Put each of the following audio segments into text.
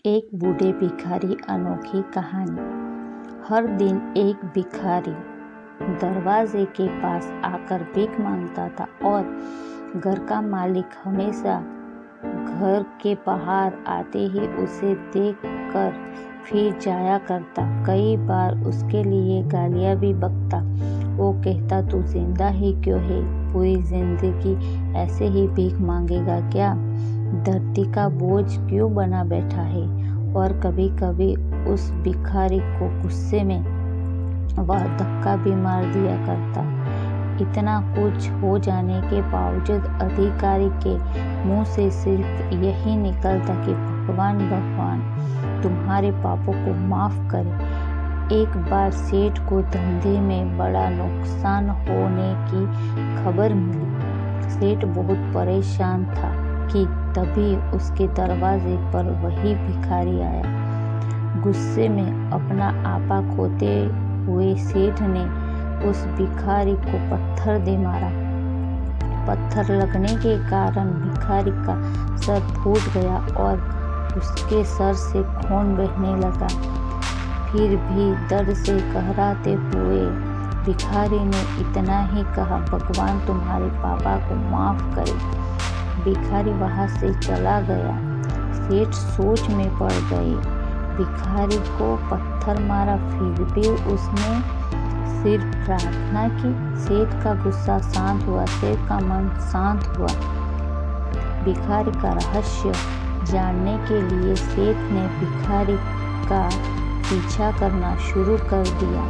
एक बूढ़े भिखारी अनोखी कहानी। हर दिन एक भिखारी दरवाजे के पास आकर भीख मांगता था और घर का मालिक हमेशा घर के बाहर आते ही उसे देखकर फिर जाया करता। कई बार उसके लिए गालियां भी बकता। वो कहता, तू जिंदा ही क्यों है? पूरी जिंदगी ऐसे ही भीख मांगेगा क्या? धरती का बोझ क्यों बना बैठा है? और कभी कभी उस भिखारी को गुस्से में वह धक्का भी मार दिया करता। इतना कुछ हो जाने के बावजूद अधिकारी के मुंह से सिर्फ यही निकलता कि भगवान तुम्हारे पापों को माफ करे। एक बार सेठ को धंधे में बड़ा नुकसान होने की खबर मिली। सेठ बहुत परेशान था कि तभी उसके दरवाजे पर वही भिखारी आया। गुस्से में अपना आपा खोते हुए सेठ ने उस भिखारी को पत्थर दे मारा। पत्थर लगने के कारण भिखारी का सर फूट गया और उसके सर से खून बहने लगा। फिर भी दर्द से कहराते हुए भिखारी ने इतना ही कहा, भगवान तुम्हारे पापा को माफ करे। भिखारी वहां से चला गया। सेठ सोच में पड़ गए। भिखारी को पत्थर मारा, फिर भी उसने सिर्फ प्रार्थना की। सेठ का गुस्सा शांत हुआ, सेठ का मन शांत हुआ। भिखारी का रहस्य जानने के लिए सेठ ने भिखारी का पीछा करना शुरू कर दिया।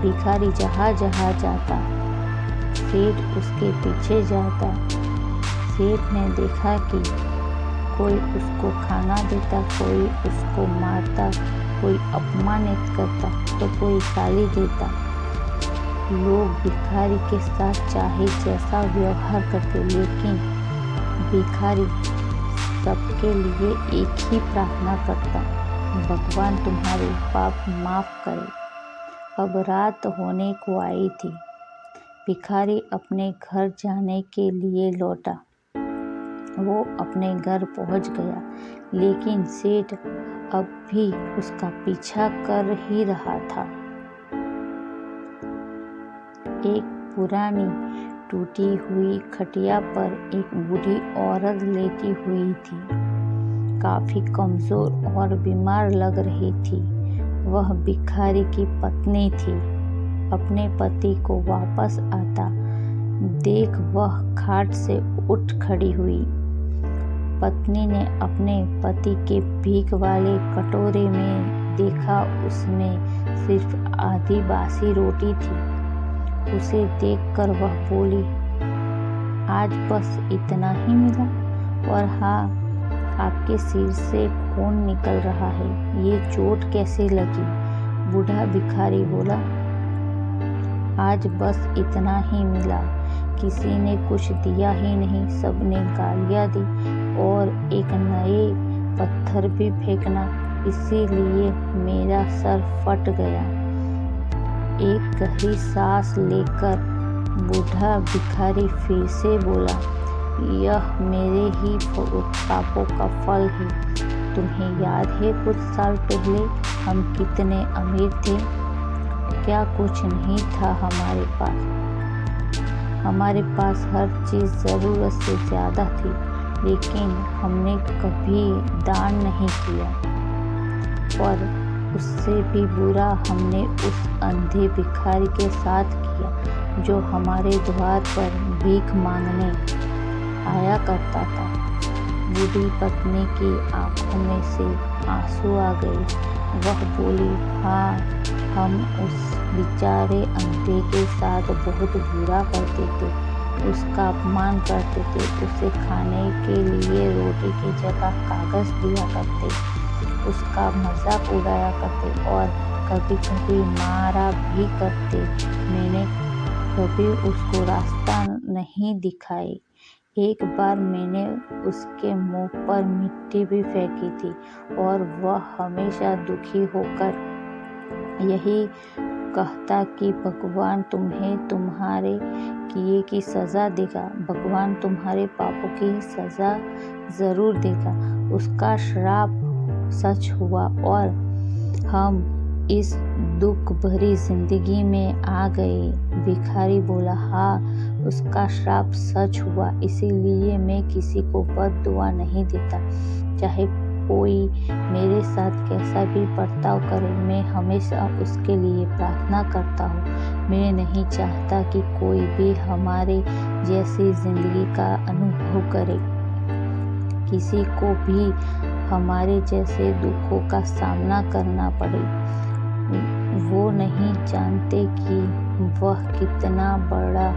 भिखारी जहाँ जहाँ जाता सेठ उसके पीछे जाता। सेठ ने देखा कि कोई उसको खाना देता, कोई उसको मारता, कोई अपमानित करता तो कोई गाली देता। लोग भिखारी के साथ चाहे जैसा व्यवहार करते, लेकिन भिखारी सबके लिए एक ही प्रार्थना करता, भगवान तुम्हारे पाप माफ करे। अब रात होने को आई थी। भिखारी अपने घर जाने के लिए लौटा। वो अपने घर पहुंच गया, लेकिन सेठ अब भी उसका पीछा कर ही रहा था। एक पुरानी टूटी हुई खटिया पर एक बूढ़ी औरत लेटी हुई थी। काफी कमजोर और बीमार लग रही थी। वह भिखारी की पत्नी थी। अपने पति को वापस आता देख वह खाट से उठ खड़ी हुई। पत्नी ने अपने पति के भीख वाले कटोरे में देखा, उसमें सिर्फ आधी बासी रोटी थी। उसे देखकर वह बोली, आज बस इतना ही मिला? और हाँ, आपके सिर से खून निकल रहा है, ये चोट कैसे लगी? बूढ़ा भिखारी बोला, आज बस इतना ही मिला। किसी ने कुछ दिया ही नहीं, सबने गालियां दी और एक नए पत्थर भी फेंकना, इसीलिए मेरा सर फट गया। एक गहरी सांस लेकर बूढ़ा भिखारी फिर से बोला, यह मेरे ही पापों का फल है। तुम्हें याद है कुछ साल पहले हम कितने अमीर थे? क्या कुछ नहीं था हमारे पास? हमारे पास हर चीज़ ज़रूरत से ज़्यादा थी, लेकिन हमने कभी दान नहीं किया। और उससे भी बुरा हमने उस अंधे भिखारी के साथ किया जो हमारे द्वार पर भीख मांगने आया करता था। बूढ़ी पत्नी की आंखों में से आंसू आ गए। वह बोली, हाँ, हम उस बेचारे अंधे के साथ बहुत बुरा करते थे, उसका अपमान करते थे, उसे खाने के लिए रोटी की जगह कागज दिया करते, उसका मजाक उड़ाया करते और कभी कभी मारा भी करते। मैंने कभी उसको रास्ता नहीं दिखाई। एक बार मैंने उसके मुंह पर मिट्टी भी फेंकी थी और वह हमेशा दुखी होकर यही कहता कि भगवान तुम्हें तुम्हारे किए की सज़ा देगा, भगवान तुम्हारे पापों की सज़ा ज़रूर देगा। उसका श्राप सच हुआ और हम इस दुख भरी जिंदगी में आ गए। भिखारी बोला, हाँ, उसका श्राप सच हुआ, इसीलिए मैं किसी को बद्दुआ नहीं देता। चाहे कोई मेरे साथ कैसा भी बर्ताव करे, मैं हमेशा उसके लिए प्रार्थना करता हूँ। मैं नहीं चाहता कि कोई भी हमारे जैसी जिंदगी का अनुभव करे, किसी को भी हमारे जैसे दुखों का सामना करना पड़े। वो नहीं जानते कि वह कितना बड़ा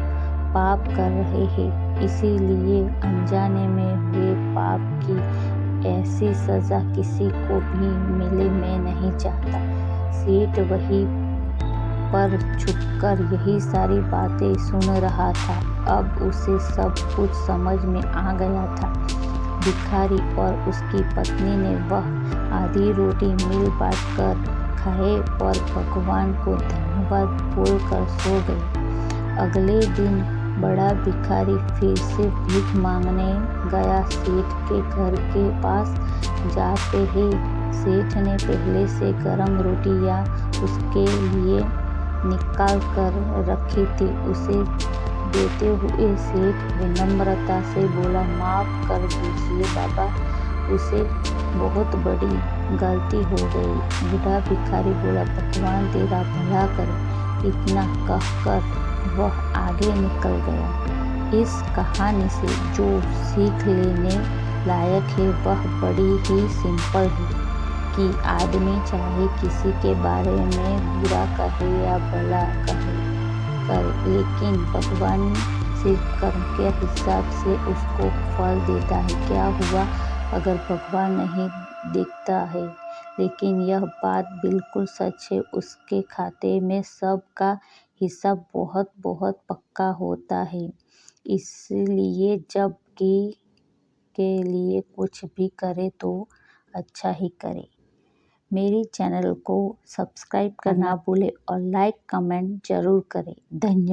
पाप कर रहे हैं, इसीलिए अनजाने में हुए पाप की ऐसी सजा किसी को भी मिले, मैं नहीं चाहता। सेठ वहीं पर छुपकर यही सारी बातें सुन रहा था। अब उसे सब कुछ समझ में आ गया था। भिखारी और उसकी पत्नी ने वह आधी रोटी मिल बांट कर खाए और भगवान को धन्यवाद बोलकर सो गए। अगले दिन बड़ा भिखारी फिर से भीख मांगने गया। सेठ के घर के पास जाते ही सेठ ने पहले से गरम रोटियां उसके लिए निकाल कर रखी थी। उसे देते हुए सेठ विनम्रता से बोला, माफ कर दीजिए बाबा, उसे बहुत बड़ी गलती हो गई। बूढ़ा भिखारी बोला, भगवान तेरा भला करे। इतना कहकर वह आगे निकल गया। इस कहानी से जो सीख लेने लायक है वह बड़ी ही सिंपल है कि आदमी चाहे किसी के बारे में बुरा कहे या भला कहे, लेकिन भगवान सिर्फ कर्म के हिसाब से उसको फल देता है। क्या हुआ अगर भगवान नहीं देखता है, लेकिन यह बात बिल्कुल सच है, उसके खाते में सब का हिसाब बहुत बहुत पक्का होता है। इसलिए जब के लिए कुछ भी करे तो अच्छा ही करे। मेरे चैनल को सब्सक्राइब करना भूले और लाइक कमेंट जरूर करें। धन्यवाद।